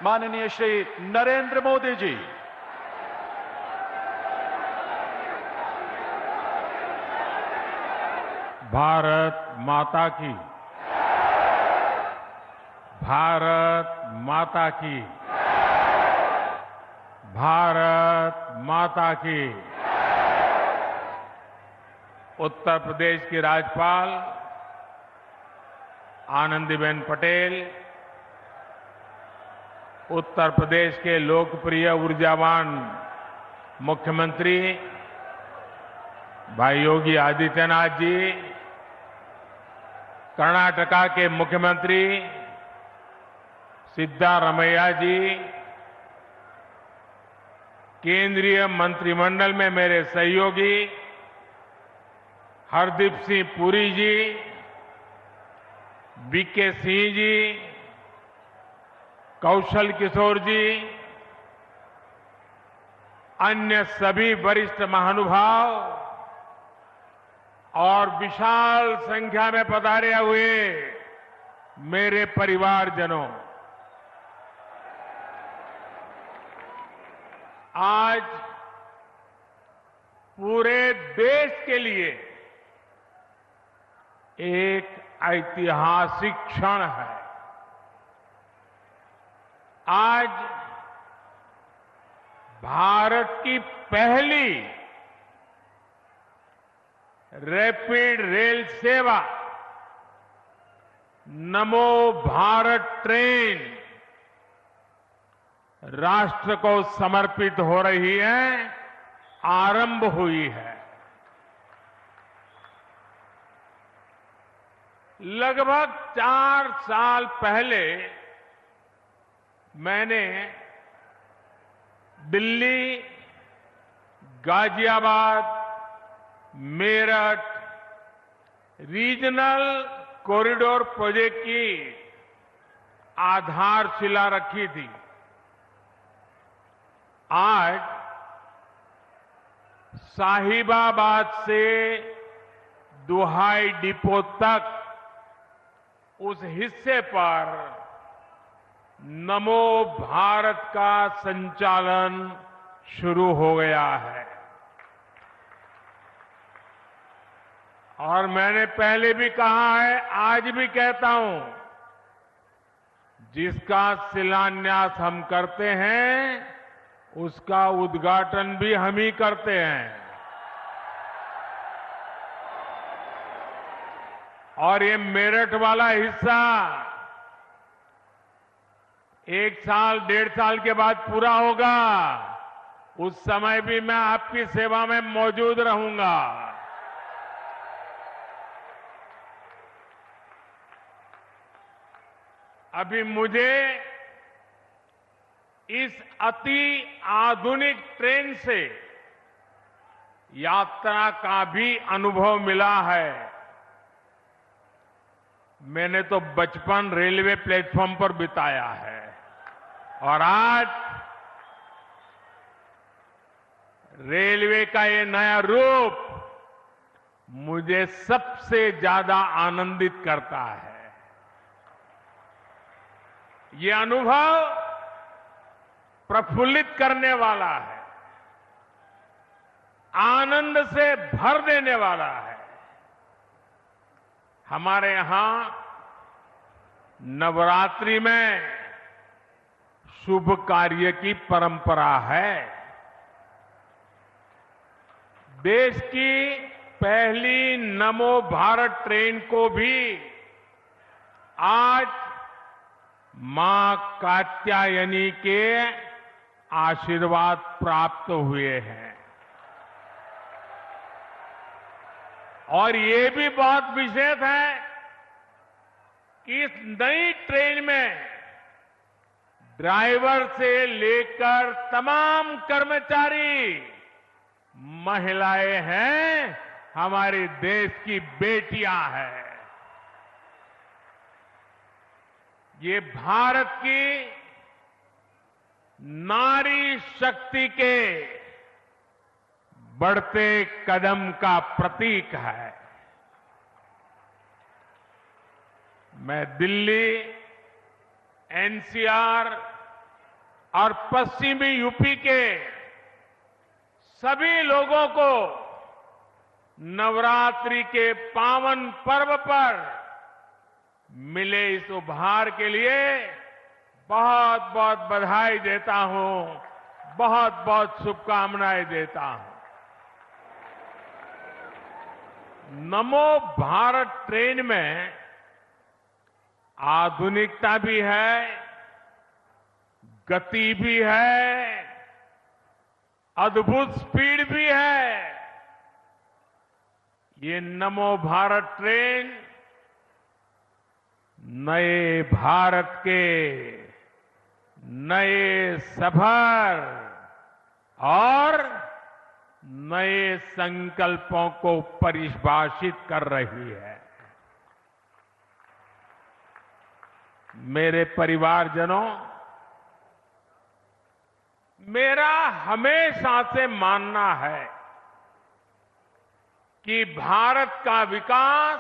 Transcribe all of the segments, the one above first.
माननीय श्री नरेंद्र मोदी जी। भारत माता की, भारत माता की, भारत माता की। उत्तर प्रदेश की राज्यपाल आनंदीबेन पटेल, उत्तर प्रदेश के लोकप्रिय ऊर्जावान मुख्यमंत्री भाई योगी आदित्यनाथ जी, कर्नाटका के मुख्यमंत्री सिद्धारमैया जी, केंद्रीय मंत्रिमंडल में मेरे सहयोगी हरदीप सिंह पुरी जी, वीके सिंह जी, कौशल किशोर जी, अन्य सभी वरिष्ठ महानुभाव और विशाल संख्या में पधारे हुए मेरे परिवारजनों, आज पूरे देश के लिए एक ऐतिहासिक क्षण है। आज भारत की पहली रैपिड रेल सेवा नमो भारत ट्रेन राष्ट्र को समर्पित हो रही है, आरंभ हुई है। लगभग 4 साल पहले मैंने Delhi, Ghaziabad, Meerut regional corridor project की आधारशिला रखी थी। आज साहिबाबाद से दुहाई डिपो तक उस हिस्से पर नमो भारत का संचालन शुरू हो गया है। और मैंने पहले भी कहा है, आज भी कहता हूं, जिसका शिलान्यास हम करते हैं उसका उद्घाटन भी हम ही करते हैं। और ये मेरठ वाला हिस्सा 1 साल 1.5 साल के बाद पूरा होगा, उस समय भी मैं आपकी सेवा में मौजूद रहूंगा। अभी मुझे इस अति आधुनिक ट्रेन से यात्रा का भी अनुभव मिला है। मैंने तो बचपन रेलवे प्लेटफॉर्म पर बिताया है और आज रेलवे का ये नया रूप मुझे सबसे ज्यादा आनंदित करता है। ये अनुभव प्रफुल्लित करने वाला है, आनंद से भर देने वाला है। हमारे यहां नवरात्रि में शुभ कार्य की परंपरा है। देश की पहली नमो भारत ट्रेन को भी आज मां कात्यायनी के आशीर्वाद प्राप्त हुए हैं। और ये भी बहुत विशेष है कि इस नई ट्रेन में ड्राइवर से लेकर तमाम कर्मचारी महिलाएं हैं, हमारे देश की बेटियां हैं। ये भारत की नारी शक्ति के बढ़ते कदम का प्रतीक है। मैं दिल्ली, एनसीआर, और पश्चिमी यूपी के सभी लोगों को नवरात्रि के पावन पर्व पर मिले इस उपहार के लिए बहुत बहुत बधाई देता हूं, बहुत बहुत शुभकामनाएं देता हूं। नमो भारत ट्रेन में आधुनिकता भी है, गति भी है, अद्भुत स्पीड भी है। ये नमो भारत ट्रेन नए भारत के नए सफर और नए संकल्पों को परिभाषित कर रही है। मेरे परिवारजनों, मेरा हमेशा से मानना है कि भारत का विकास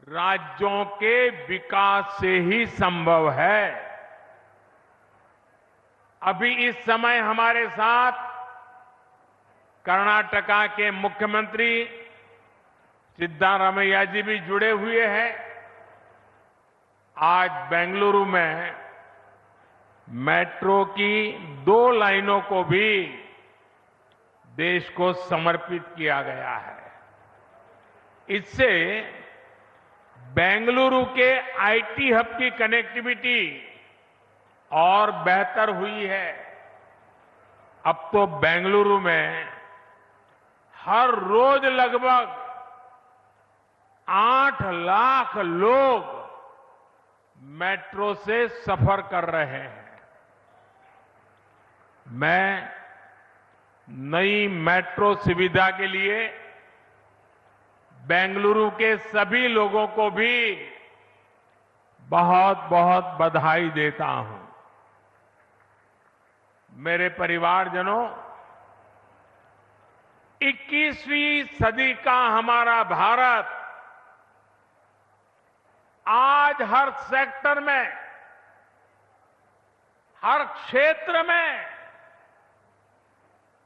राज्यों के विकास से ही संभव है। अभी इस समय हमारे साथ कर्नाटका के मुख्यमंत्री सिद्धारमैया जी भी जुड़े हुए हैं। आज बेंगलुरु में मेट्रो की 2 लाइनों को भी देश को समर्पित किया गया है। इससे बेंगलुरु के आईटी हब की कनेक्टिविटी और बेहतर हुई है। अब तो बेंगलुरु में हर रोज लगभग 8 लाख लोग मेट्रो से सफर कर रहे हैं। मैं नई मेट्रो सुविधा के लिए बेंगलुरु के सभी लोगों को भी बहुत बहुत बधाई देता हूं। मेरे परिवारजनों, 21वीं सदी का हमारा भारत आज हर सेक्टर में, हर क्षेत्र में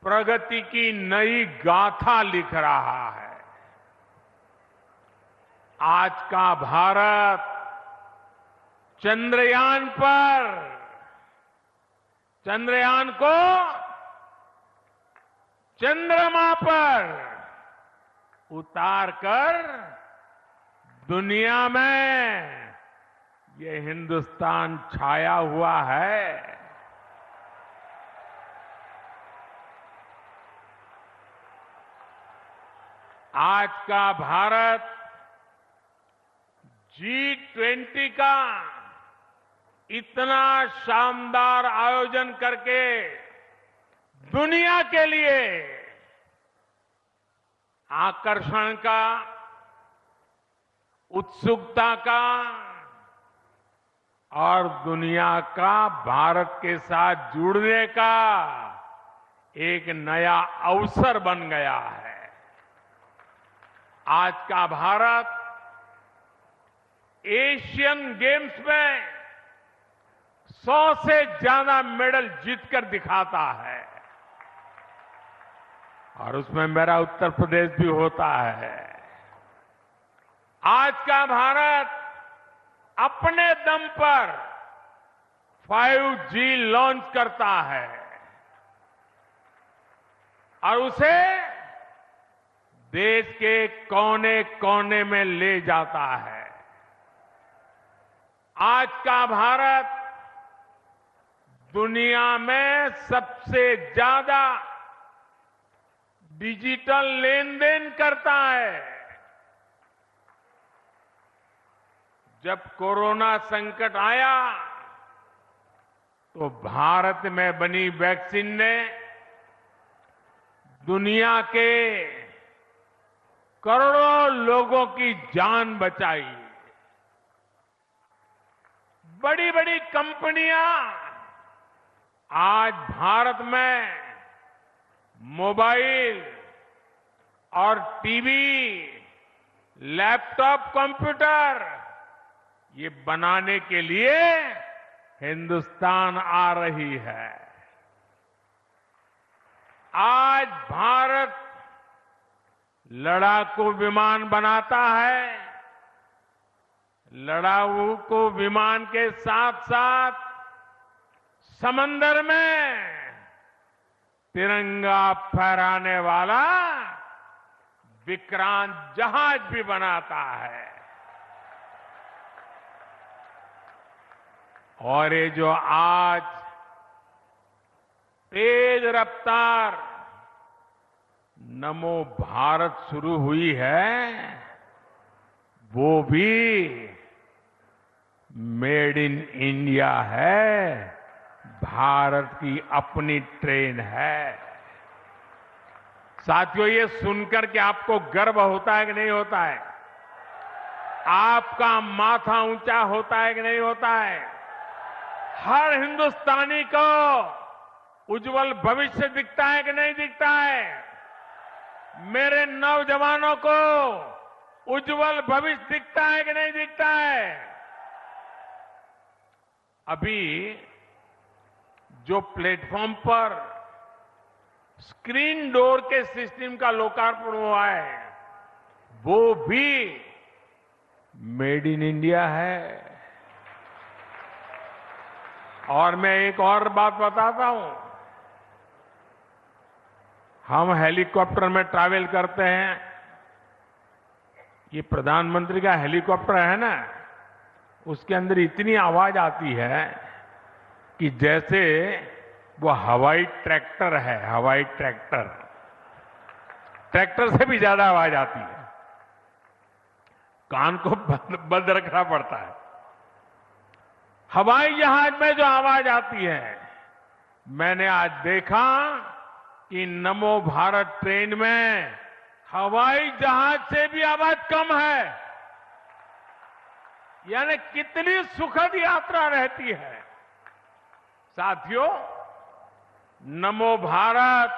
प्रगति की नई गाथा लिख रहा है। आज का भारत चंद्रयान को चंद्रमा पर उतारकर दुनिया में ये हिंदुस्तान छाया हुआ है। आज का भारत G20 का इतना शानदार आयोजन करके दुनिया के लिए आकर्षण का, उत्सुकता का और दुनिया का भारत के साथ जुड़ने का एक नया अवसर बन गया है। आज का भारत एशियन गेम्स में 100 से ज्यादा मेडल जीतकर दिखाता है और उसमें मेरा उत्तर प्रदेश भी होता है। आज का भारत अपने दम पर 5G लॉन्च करता है और उसे देश के कोने कोने में ले जाता है। आज का भारत दुनिया में सबसे ज्यादा डिजिटल लेन देन करता है। जब कोरोना संकट आया तो भारत में बनी वैक्सीन ने दुनिया के करोड़ों लोगों की जान बचाई। बड़ी बड़ी कंपनियां आज भारत में मोबाइल और टीवी, लैपटॉप, कंप्यूटर ये बनाने के लिए हिंदुस्तान आ रही है। आज भारत लड़ाकू विमान बनाता है। लड़ाकू विमान के साथ साथ समंदर में तिरंगा फहराने वाला विक्रांत जहाज भी बनाता है। और ये जो आज तेज रफ्तार नमो भारत शुरू हुई है, वो भी मेड इन इंडिया है, भारत की अपनी ट्रेन है। साथियों, ये सुनकर के आपको गर्व होता है कि नहीं होता है? आपका माथा ऊंचा होता है कि नहीं होता है? हर हिंदुस्तानी को उज्जवल भविष्य दिखता है कि नहीं दिखता है? मेरे नौजवानों को उज्जवल भविष्य दिखता है कि नहीं दिखता है? अभी जो प्लेटफॉर्म पर स्क्रीन डोर के सिस्टम का लोकार्पण हुआ है, वो भी मेड इन इंडिया है। और मैं एक और बात बताता हूं। हम हेलीकॉप्टर में ट्रैवल करते हैं। ये प्रधानमंत्री का हेलीकॉप्टर है ना, उसके अंदर इतनी आवाज आती है कि जैसे वो हवाई ट्रैक्टर है। हवाई ट्रैक्टर से भी ज्यादा आवाज आती है। कान को बंद रखना पड़ता है। हवाई जहाज में जो आवाज आती है, मैंने आज देखा कि नमो भारत ट्रेन में हवाई जहाज से भी आवाज कम है। यानी कितनी सुखद यात्रा रहती है। साथियों, नमो भारत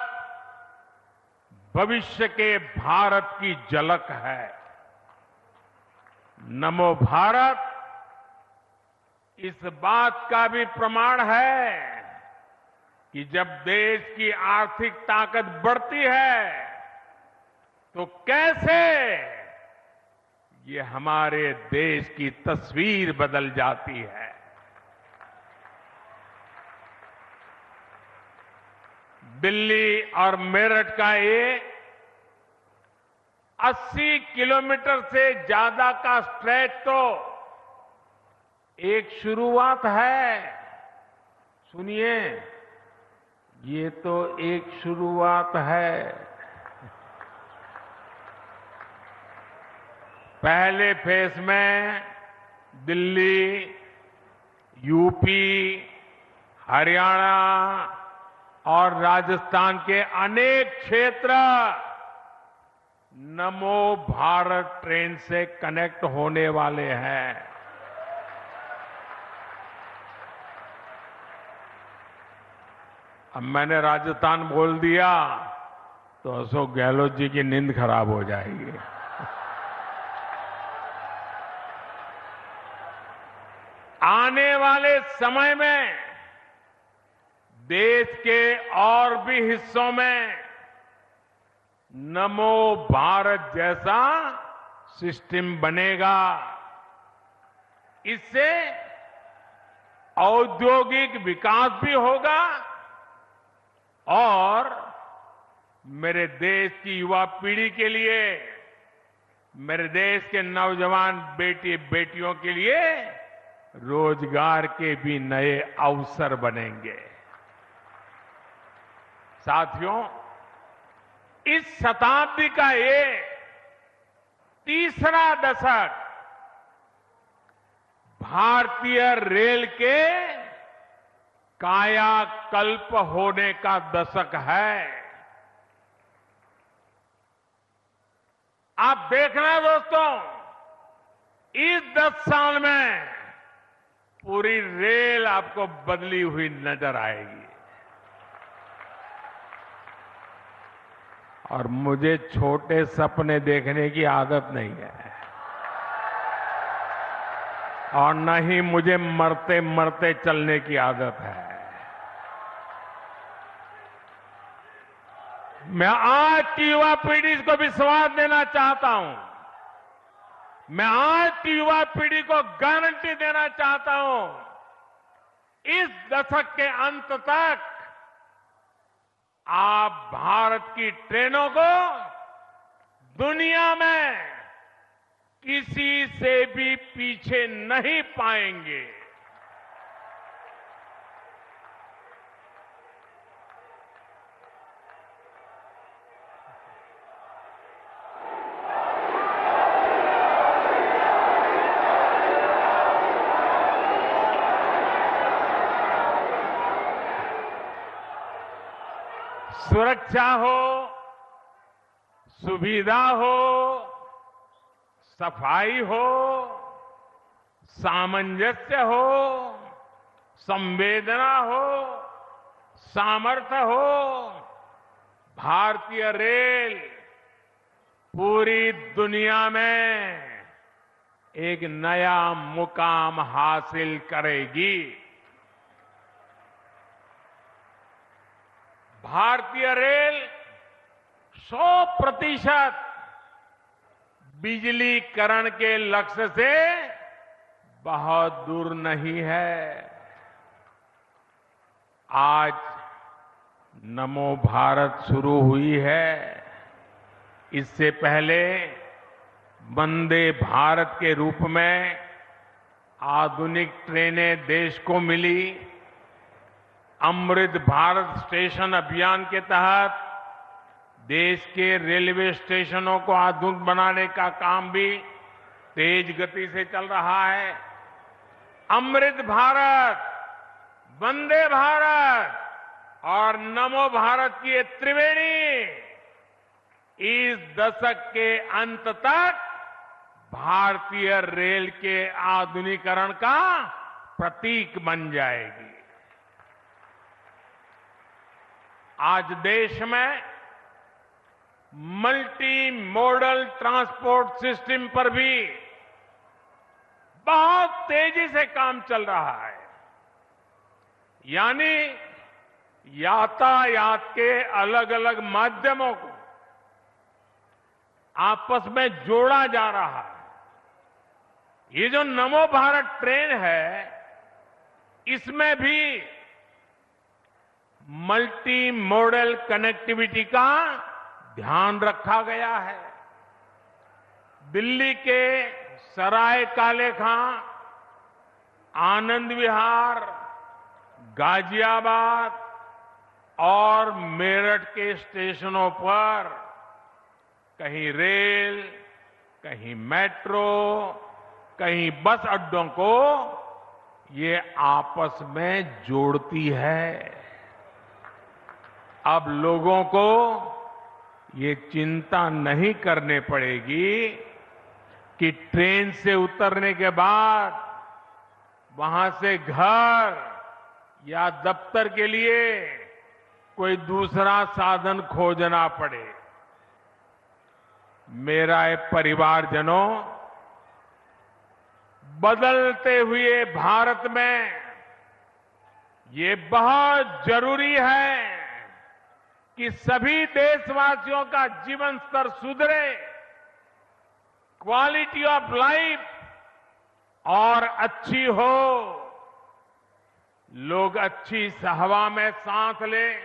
भविष्य के भारत की झलक है। नमो भारत इस बात का भी प्रमाण है कि जब देश की आर्थिक ताकत बढ़ती है तो कैसे ये हमारे देश की तस्वीर बदल जाती है। दिल्ली और मेरठ का ये 80 किलोमीटर से ज्यादा का स्ट्रेच तो एक शुरुआत है। सुनिए, ये तो एक शुरुआत है। पहले फेज में दिल्ली, यूपी, हरियाणा और राजस्थान के अनेक क्षेत्र नमो भारत ट्रेन से कनेक्ट होने वाले हैं। अब मैंने राजस्थान बोल दिया तो अशोक गहलोत जी की नींद खराब हो जाएगी। आने वाले समय में देश के और भी हिस्सों में नमो भारत जैसा सिस्टम बनेगा। इससे औद्योगिक विकास भी होगा और मेरे देश की युवा पीढ़ी के लिए, मेरे देश के नौजवान बेटी बेटियों के लिए रोजगार के भी नए अवसर बनेंगे। साथियों, इस शताब्दी का ये तीसरा दशक भारतीय रेल के कायाकल्प होने का दशक है। आप देखना दोस्तों, इस 10 साल में पूरी रेल आपको बदली हुई नजर आएगी। और मुझे छोटे सपने देखने की आदत नहीं है। और न ही मुझे मरते मरते चलने की आदत है। मैं आज की युवा पीढ़ी को विश्वास देना चाहता हूं। मैं आज की युवा पीढ़ी को गारंटी देना चाहता हूं, इस दशक के अंत तक आप भारत की ट्रेनों को दुनिया में किसी से भी पीछे नहीं पाएंगे। सुरक्षा हो, सुविधा हो, सफाई हो, सामंजस्य हो, संवेदना हो, सामर्थ्य हो, भारतीय रेल पूरी दुनिया में एक नया मुकाम हासिल करेगी। भारतीय रेल 100% बिजलीकरण के लक्ष्य से बहुत दूर नहीं है। आज नमो भारत शुरू हुई है। इससे पहले वंदे भारत के रूप में आधुनिक ट्रेनें देश को मिली। अमृत भारत स्टेशन अभियान के तहत देश के रेलवे स्टेशनों को आधुनिक बनाने का काम भी तेज गति से चल रहा है। अमृत भारत, वंदे भारत और नमो भारत की ये त्रिवेणी इस दशक के अंत तक भारतीय रेल के आधुनिकीकरण का प्रतीक बन जाएगी। आज देश में मल्टी मॉडल ट्रांसपोर्ट सिस्टम पर भी बहुत तेजी से काम चल रहा है। यानी यातायात के अलग अलग माध्यमों को आपस में जोड़ा जा रहा है। ये जो नमो भारत ट्रेन है, इसमें भी मल्टी मॉडल कनेक्टिविटी का ध्यान रखा गया है। दिल्ली के सराय काले खां, आनंद विहार, गाजियाबाद और मेरठ के स्टेशनों पर कहीं रेल, कहीं मेट्रो, कहीं बस अड्डों को ये आपस में जोड़ती है। अब लोगों को ये चिंता नहीं करने पड़ेगी कि ट्रेन से उतरने के बाद वहां से घर या दफ्तर के लिए कोई दूसरा साधन खोजना पड़े। मेरा परिवारजनों, बदलते हुए भारत में ये बहुत जरूरी है कि सभी देशवासियों का जीवन स्तर सुधरे, क्वालिटी ऑफ लाइफ और अच्छी हो, लोग अच्छी हवा में सांस लें,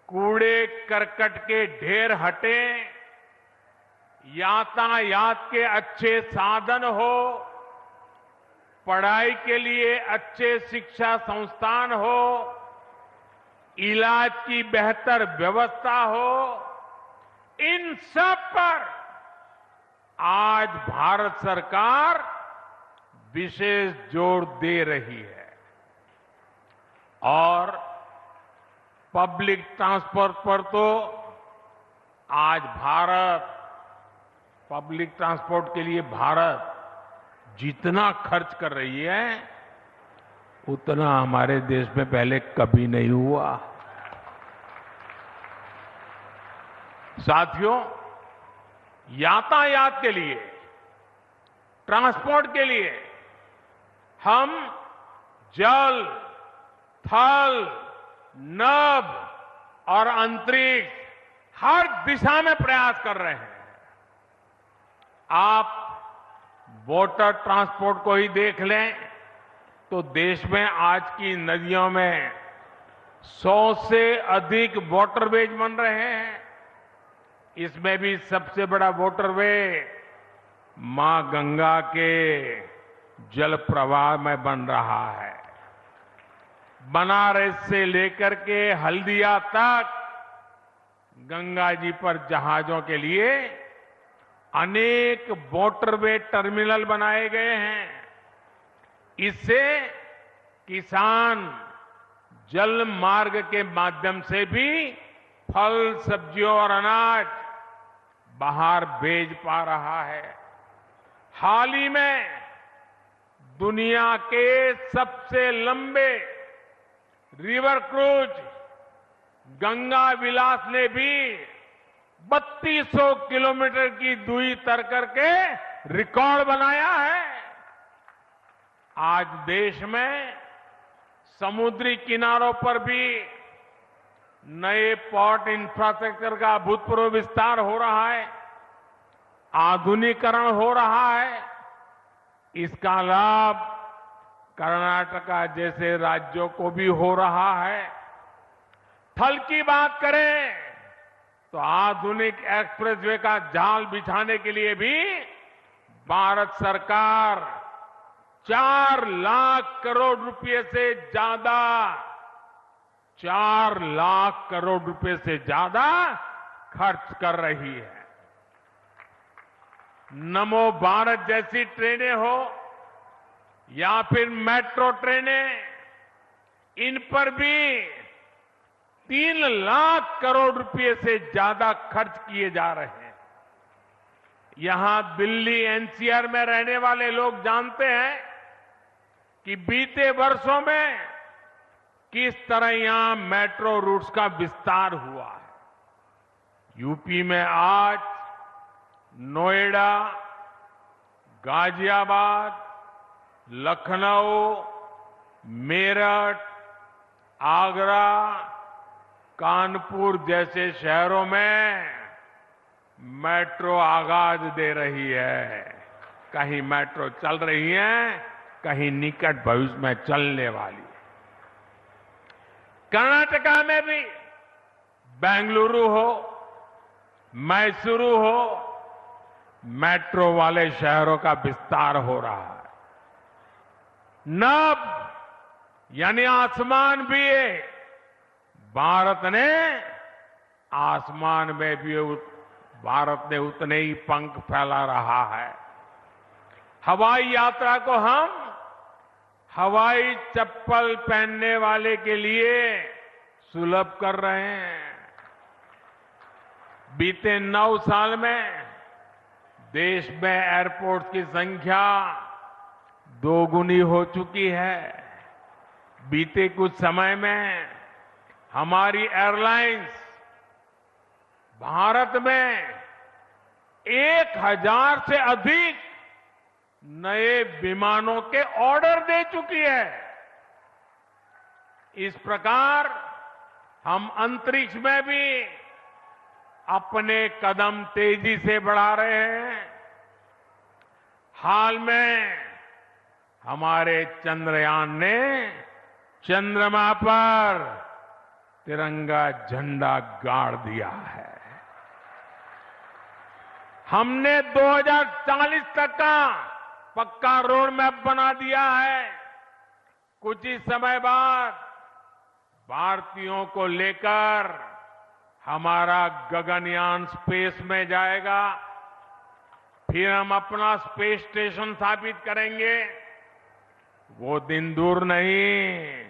कूड़े करकट के ढेर हटें, यातायात के अच्छे साधन हो, पढ़ाई के लिए अच्छे शिक्षा संस्थान हो, इलाज की बेहतर व्यवस्था हो, इन सब पर आज भारत सरकार विशेष जोर दे रही है। और पब्लिक ट्रांसपोर्ट पर तो आज पब्लिक ट्रांसपोर्ट के लिए भारत जितना खर्च कर रही है, उतना हमारे देश में पहले कभी नहीं हुआ। साथियों, यातायात के लिए, ट्रांसपोर्ट के लिए हम जल, थल, नभ और अंतरिक्ष हर दिशा में प्रयास कर रहे हैं। आप वाटर ट्रांसपोर्ट को ही देख लें तो देश में आज की नदियों में 100 से अधिक वाटरवेज बन रहे हैं। इसमें भी सबसे बड़ा वाटरवे मां गंगा के जल प्रवाह में बन रहा है। बनारस से लेकर के हल्दिया तक गंगा जी पर जहाजों के लिए अनेक वाटरवे टर्मिनल बनाए गए हैं। इससे किसान जल मार्ग के माध्यम से भी फल, सब्जियों और अनाज बाहर भेज पा रहा है। हाल ही में दुनिया के सबसे लंबे रिवर क्रूज गंगा विलास ने भी 3200 किलोमीटर की दूरी तय करके रिकॉर्ड बनाया है। आज देश में समुद्री किनारों पर भी नए पोर्ट इंफ्रास्ट्रक्चर का अभूतपूर्व विस्तार हो रहा है, आधुनिकीकरण हो रहा है। इसका लाभ कर्नाटका जैसे राज्यों को भी हो रहा है। थल की बात करें तो आधुनिक एक्सप्रेसवे का जाल बिछाने के लिए भी भारत सरकार 4 लाख करोड़ रुपए से ज्यादा 4 लाख करोड़ रुपए से ज्यादा खर्च कर रही है। नमो भारत जैसी ट्रेनें हो या फिर मेट्रो ट्रेनें, इन पर भी 3 लाख करोड़ रुपए से ज्यादा खर्च किए जा रहे हैं। यहां दिल्ली एनसीआर में रहने वाले लोग जानते हैं कि बीते वर्षों में किस तरह यहां मेट्रो रूट्स का विस्तार हुआ है। यूपी में आज नोएडा, गाजियाबाद, लखनऊ, मेरठ, आगरा, कानपुर जैसे शहरों में मेट्रो आगाज दे रही है। कहीं मेट्रो चल रही है, कहीं निकट भविष्य में चलने वाली है। कर्नाटका में भी बेंगलुरु हो, मैसूरू हो, मेट्रो वाले शहरों का विस्तार हो रहा है। नभ यानी आसमान भी है। भारत ने आसमान में भी भारत ने उतने ही पंख फैला रहा है। हवाई यात्रा को हम हवाई चप्पल पहनने वाले के लिए सुलभ कर रहे हैं। बीते 9 साल में देश में एयरपोर्ट की संख्या 2 गुनी हो चुकी है। बीते कुछ समय में हमारी एयरलाइंस भारत में 1000 से अधिक नए विमानों के ऑर्डर दे चुकी है। इस प्रकार हम अंतरिक्ष में भी अपने कदम तेजी से बढ़ा रहे हैं। हाल में हमारे चंद्रयान ने चंद्रमा पर तिरंगा झंडा गाड़ दिया है। हमने 2040 तक का पक्का रोड मैप बना दिया है। कुछ ही समय बाद भारतीयों को लेकर हमारा गगनयान स्पेस में जाएगा। फिर हम अपना स्पेस स्टेशन स्थापित करेंगे। वो दिन दूर नहीं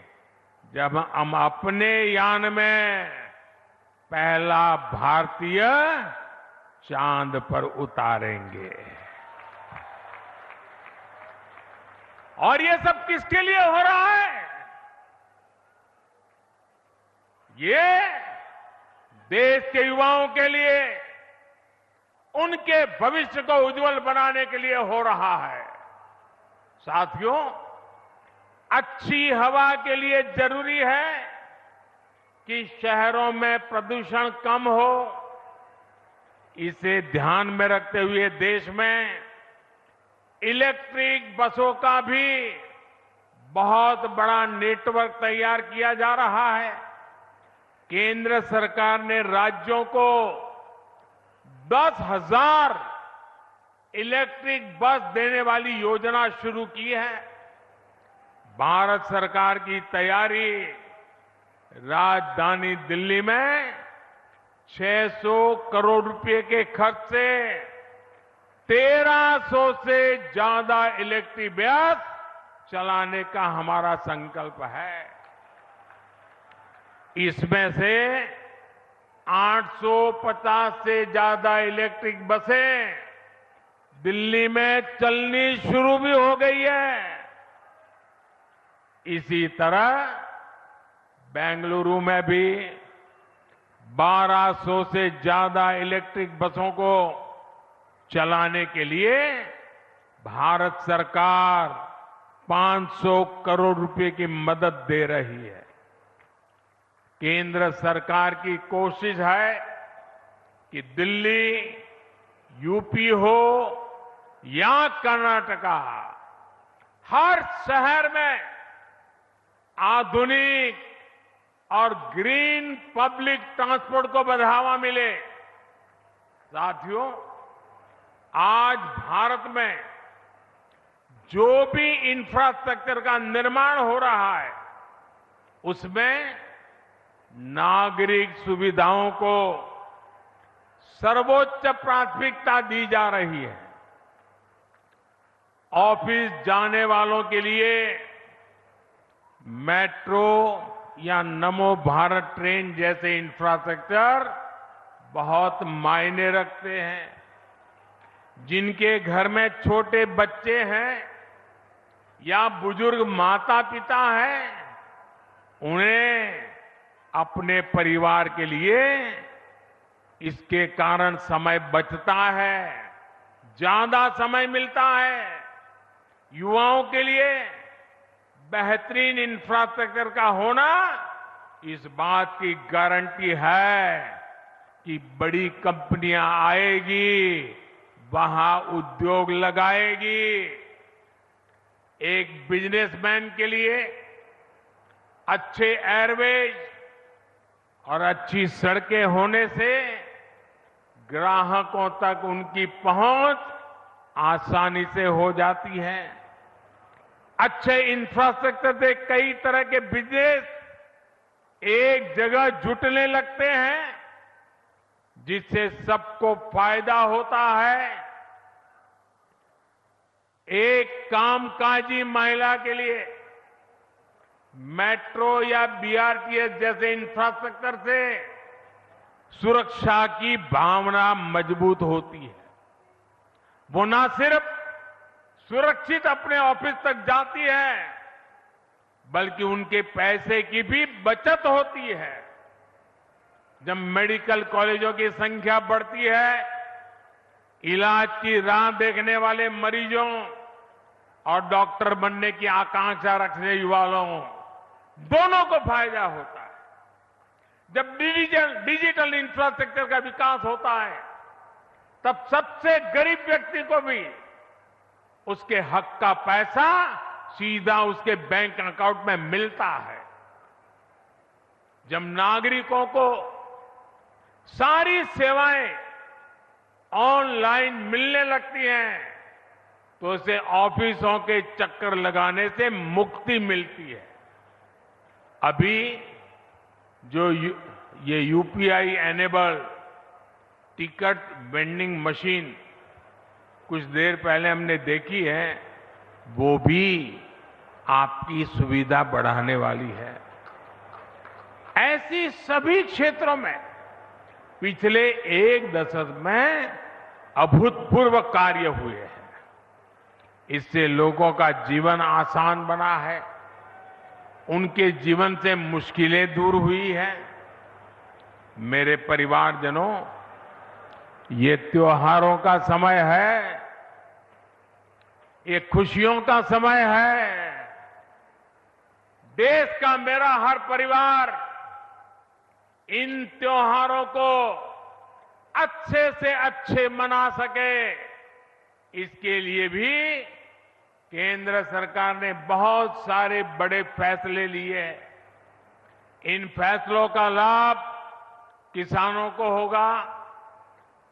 जब हम अपने यान में पहला भारतीय चांद पर उतारेंगे। और ये सब किसके लिए हो रहा है? ये देश के युवाओं के लिए, उनके भविष्य को उज्जवल बनाने के लिए हो रहा है। साथियों, अच्छी हवा के लिए जरूरी है कि शहरों में प्रदूषण कम हो। इसे ध्यान में रखते हुए देश में इलेक्ट्रिक बसों का भी बहुत बड़ा नेटवर्क तैयार किया जा रहा है। केंद्र सरकार ने राज्यों को 10,000 इलेक्ट्रिक बस देने वाली योजना शुरू की है। भारत सरकार की तैयारी राजधानी दिल्ली में 600 करोड़ रुपए के खर्च से 1300 से ज्यादा इलेक्ट्रिक बस चलाने का हमारा संकल्प है। इसमें से 850 से ज्यादा इलेक्ट्रिक बसें दिल्ली में चलनी शुरू भी हो गई है। इसी तरह बेंगलुरु में भी 1200 से ज्यादा इलेक्ट्रिक बसों को चलाने के लिए भारत सरकार 500 करोड़ रुपए की मदद दे रही है। केंद्र सरकार की कोशिश है कि दिल्ली, यूपी हो या कर्नाटका, हर शहर में आधुनिक और ग्रीन पब्लिक ट्रांसपोर्ट को बढ़ावा मिले। साथियों, आज भारत में जो भी इंफ्रास्ट्रक्चर का निर्माण हो रहा है उसमें नागरिक सुविधाओं को सर्वोच्च प्राथमिकता दी जा रही है। ऑफिस जाने वालों के लिए मेट्रो या नमो भारत ट्रेन जैसे इंफ्रास्ट्रक्चर बहुत मायने रखते हैं। जिनके घर में छोटे बच्चे हैं या बुजुर्ग माता पिता हैं, उन्हें अपने परिवार के लिए इसके कारण समय बचता है, ज्यादा समय मिलता है। युवाओं के लिए बेहतरीन इंफ्रास्ट्रक्चर का होना इस बात की गारंटी है कि बड़ी कंपनियां आएगी, वहां उद्योग लगाएगी। एक बिजनेसमैन के लिए अच्छे एयरवेज और अच्छी सड़कें होने से ग्राहकों तक उनकी पहुंच आसानी से हो जाती है। अच्छे इंफ्रास्ट्रक्चर से कई तरह के बिजनेस एक जगह जुटने लगते हैं, जिससे सबको फायदा होता है। एक कामकाजी महिला के लिए मेट्रो या बीआरटीएस जैसे इंफ्रास्ट्रक्चर से सुरक्षा की भावना मजबूत होती है। वो न सिर्फ सुरक्षित अपने ऑफिस तक जाती है, बल्कि उनके पैसे की भी बचत होती है। जब मेडिकल कॉलेजों की संख्या बढ़ती है, इलाज की राह देखने वाले मरीजों और डॉक्टर बनने की आकांक्षा रखने युवाओं दोनों को फायदा होता है। जब डिजिटल इंफ्रास्ट्रक्चर का विकास होता है, तब सबसे गरीब व्यक्ति को भी उसके हक का पैसा सीधा उसके बैंक अकाउंट में मिलता है। जब नागरिकों को सारी सेवाएं ऑनलाइन मिलने लगती हैं, तो उसे ऑफिसों के चक्कर लगाने से मुक्ति मिलती है। अभी जो ये UPI enable ticket vending machine कुछ देर पहले हमने देखी है, वो भी आपकी सुविधा बढ़ाने वाली है। ऐसी सभी क्षेत्रों में पिछले एक दशक में अभूतपूर्व कार्य हुए हैं। इससे लोगों का जीवन आसान बना है, उनके जीवन से मुश्किलें दूर हुई हैं। मेरे परिवारजनों, ये त्योहारों का समय है, ये खुशियों का समय है। देश का मेरा हर परिवार इन त्योहारों को अच्छे से अच्छे मना सके, इसके लिए भी केंद्र सरकार ने बहुत सारे बड़े फैसले लिए हैं। इन फैसलों का लाभ किसानों को होगा,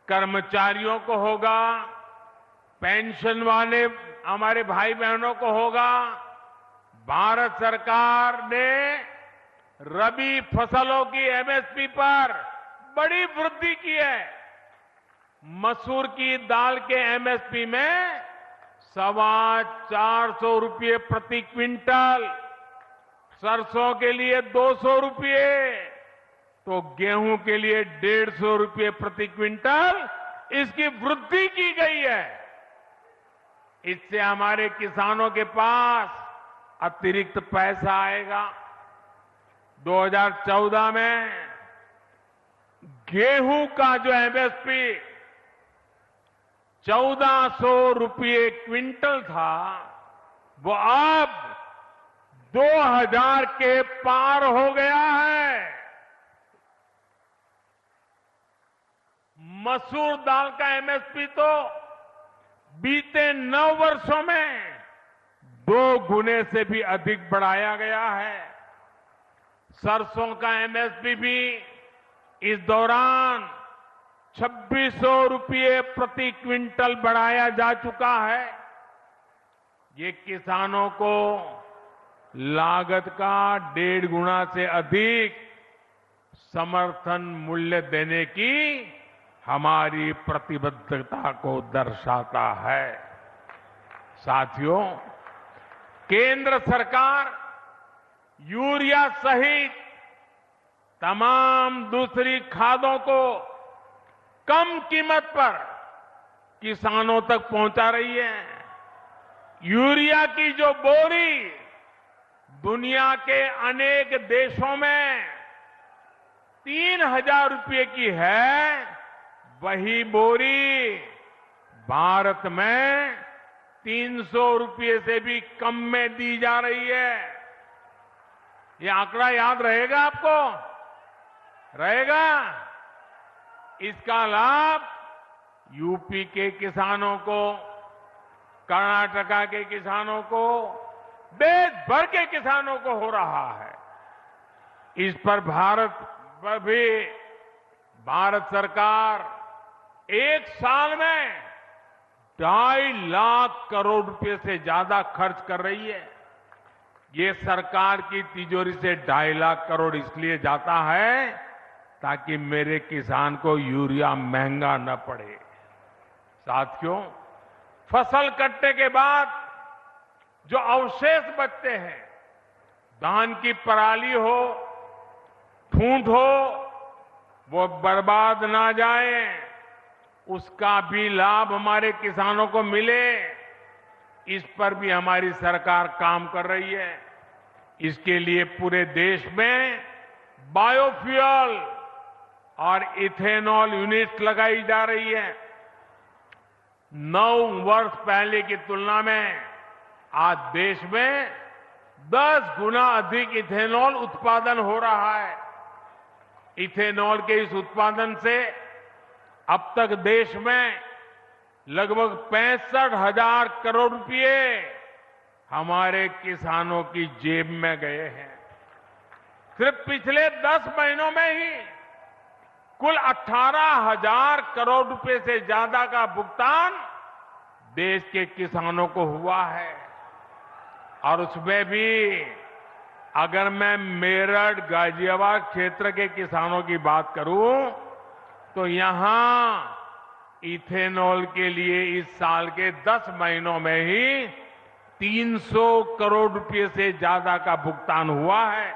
कर्मचारियों को होगा, पेंशन वाले हमारे भाई बहनों को होगा। भारत सरकार ने रबी फसलों की एमएसपी पर बड़ी वृद्धि की है। मसूर की दाल के एमएसपी में 425 रुपये प्रति क्विंटल, सरसों के लिए 200 रुपये, तो गेहूं के लिए 150 रुपये प्रति क्विंटल इसकी वृद्धि की गई है। इससे हमारे किसानों के पास अतिरिक्त पैसा आएगा। 2014 में गेहूं का जो एमएसपी 1400 रुपये क्विंटल था, वो अब 2000 के पार हो गया है। मसूर दाल का एमएसपी तो बीते 9 वर्षों में 2 गुने से भी अधिक बढ़ाया गया है। सरसों का एमएसपी भी इस दौरान 2600 रुपये प्रति क्विंटल बढ़ाया जा चुका है। ये किसानों को लागत का 1.5 गुना से अधिक समर्थन मूल्य देने की हमारी प्रतिबद्धता को दर्शाता है। साथियों, केंद्र सरकार यूरिया सहित तमाम दूसरी खादों को कम कीमत पर किसानों तक पहुंचा रही है। यूरिया की जो बोरी दुनिया के अनेक देशों में 3000 रुपये की है, वही बोरी भारत में 300 रुपये से भी कम में दी जा रही है। ये आंकड़ा याद रहेगा आपको? रहेगा? इसका लाभ यूपी के किसानों को, कर्नाटका के किसानों को, देश भर के किसानों को हो रहा है। इस पर भारत सरकार एक साल में 2.5 लाख करोड़ रुपए से ज्यादा खर्च कर रही है। ये सरकार की तिजोरी से 2.5 लाख करोड़ इसलिए जाता है ताकि मेरे किसान को यूरिया महंगा न पड़े। साथियों, फसल कटने के बाद जो अवशेष बचते हैं, धान की पराली हो, ठूंठ हो, वो बर्बाद ना जाए, उसका भी लाभ हमारे किसानों को मिले, इस पर भी हमारी सरकार काम कर रही है। इसके लिए पूरे देश में बायोफ्यूल और इथेनॉल यूनिट लगाई जा रही है। 9 वर्ष पहले की तुलना में आज देश में 10 गुना अधिक इथेनॉल उत्पादन हो रहा है। इथेनॉल के इस उत्पादन से अब तक देश में लगभग 65,000 करोड़ रुपए हमारे किसानों की जेब में गए हैं। सिर्फ पिछले 10 महीनों में ही कुल 18,000 करोड़ रुपए से ज्यादा का भुगतान देश के किसानों को हुआ है। और उसमें भी अगर मैं मेरठ, गाजियाबाद क्षेत्र के किसानों की बात करूं तो यहां इथेनॉल के लिए इस साल के 10 महीनों में ही 300 करोड़ रुपए से ज्यादा का भुगतान हुआ है।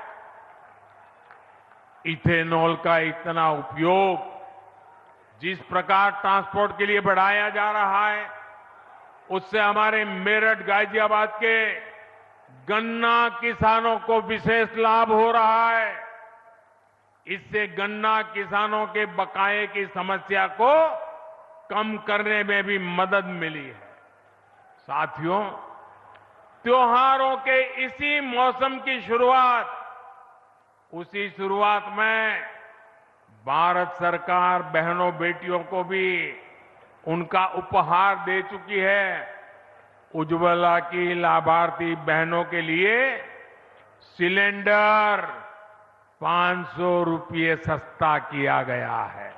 इथेनॉल का इतना उपयोग जिस प्रकार ट्रांसपोर्ट के लिए बढ़ाया जा रहा है, उससे हमारे मेरठ, गाजियाबाद के गन्ना किसानों को विशेष लाभ हो रहा है। इससे गन्ना किसानों के बकाये की समस्या को कम करने में भी मदद मिली है। साथियों, त्योहारों के इसी मौसम की शुरुआत, उसी शुरुआत में भारत सरकार बहनों बेटियों को भी उनका उपहार दे चुकी है। उज्ज्वला की लाभार्थी बहनों के लिए सिलेंडर 500 रुपये सस्ता किया गया है।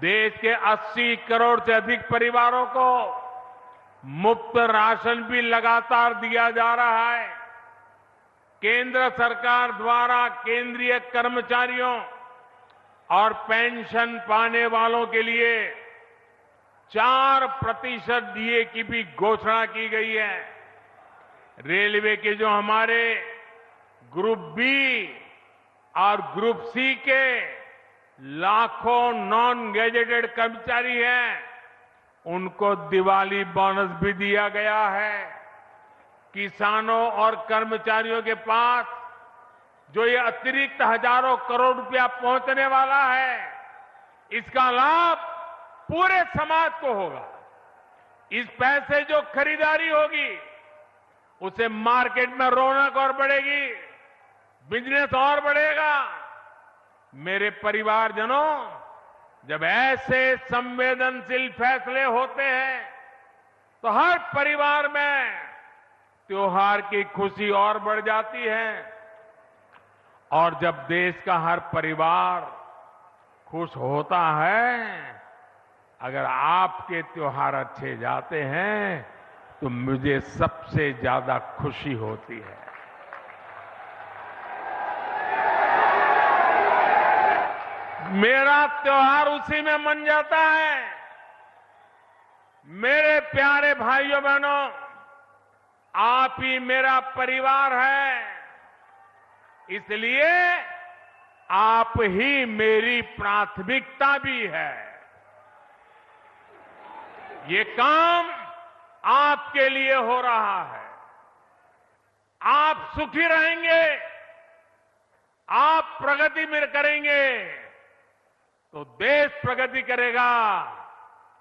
देश के 80 करोड़ से अधिक परिवारों को मुफ्त राशन भी लगातार दिया जा रहा है। केंद्र सरकार द्वारा केंद्रीय कर्मचारियों और पेंशन पाने वालों के लिए 4% डीए की भी घोषणा की गई है। रेलवे के जो हमारे ग्रुप बी और ग्रुप सी के लाखों नॉन गैजेटेड कर्मचारी हैं, उनको दिवाली बोनस भी दिया गया है। किसानों और कर्मचारियों के पास जो ये अतिरिक्त हजारों करोड़ रुपया पहुंचने वाला है, इसका लाभ पूरे समाज को होगा। इस पैसे जो खरीदारी होगी, उसे मार्केट में रौनक और बढ़ेगी, बिजनेस और बढ़ेगा। मेरे परिवारजनों, जब ऐसे संवेदनशील फैसले होते हैं तो हर परिवार में त्योहार की खुशी और बढ़ जाती है। और जब देश का हर परिवार खुश होता है, अगर आपके त्योहार अच्छे जाते हैं तो मुझे सबसे ज्यादा खुशी होती है। मेरा त्योहार उसी में मन जाता है। मेरे प्यारे भाइयों बहनों, आप ही मेरा परिवार है, इसलिए आप ही मेरी प्राथमिकता भी है। ये काम आपके लिए हो रहा है। आप सुखी रहेंगे, आप प्रगति में करेंगे तो देश प्रगति करेगा।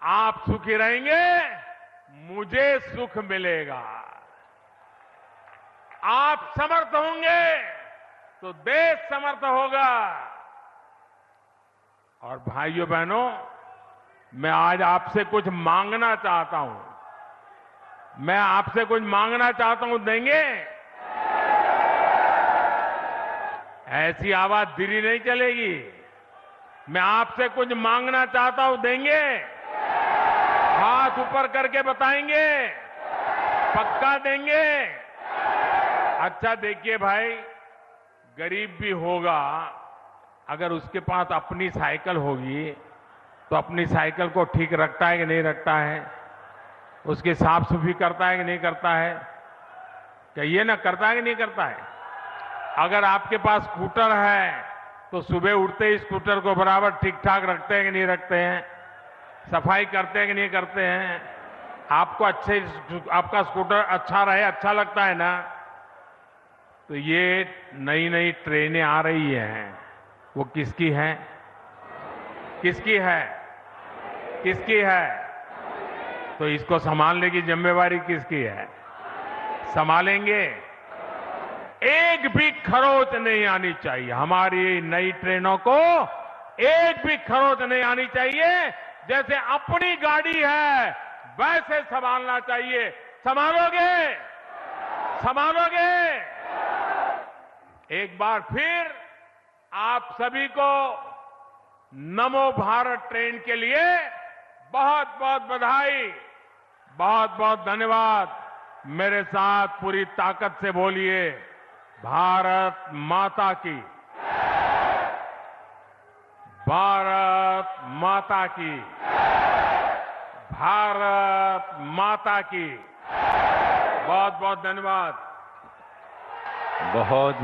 आप सुखी रहेंगे, मुझे सुख मिलेगा। आप समर्थ होंगे तो देश समर्थ होगा। और भाइयों बहनों, मैं आज आपसे कुछ मांगना चाहता हूं। मैं आपसे कुछ मांगना चाहता हूं, देंगे? ऐसी आवाज धीरे नहीं चलेगी। मैं आपसे कुछ मांगना चाहता हूं, देंगे? हाथ ऊपर करके बताएंगे, पक्का देंगे? अच्छा देखिए भाई, गरीब भी होगा, अगर उसके पास अपनी साइकिल होगी तो अपनी साइकिल को ठीक रखता है कि नहीं रखता है, उसकी साफ सफाई करता है कि नहीं करता है, कहिए ना, करता है कि नहीं करता है? अगर आपके पास स्कूटर है तो सुबह उठते ही स्कूटर को बराबर ठीक ठाक रखते हैं कि नहीं रखते हैं, सफाई करते हैं कि नहीं करते हैं? आपको आपका स्कूटर अच्छा रहे, अच्छा लगता है ना? तो ये नई नई ट्रेनें आ रही हैं, वो किसकी है? किसकी है? किसकी है? तो इसको संभालने की जिम्मेवारी किसकी है? संभालेंगे? एक भी खरोच नहीं आनी चाहिए। हमारी नई ट्रेनों को एक भी खरोच नहीं आनी चाहिए। जैसे अपनी गाड़ी है वैसे संभालना चाहिए। संभालोगे? संभालोगे? एक बार फिर आप सभी को नमो भारत ट्रेन के लिए बहुत बहुत बधाई, बहुत बहुत धन्यवाद। मेरे साथ पूरी ताकत से बोलिए, भारत माता की, भारत माता की, भारत माता की। बहुत बहुत धन्यवाद। बहुत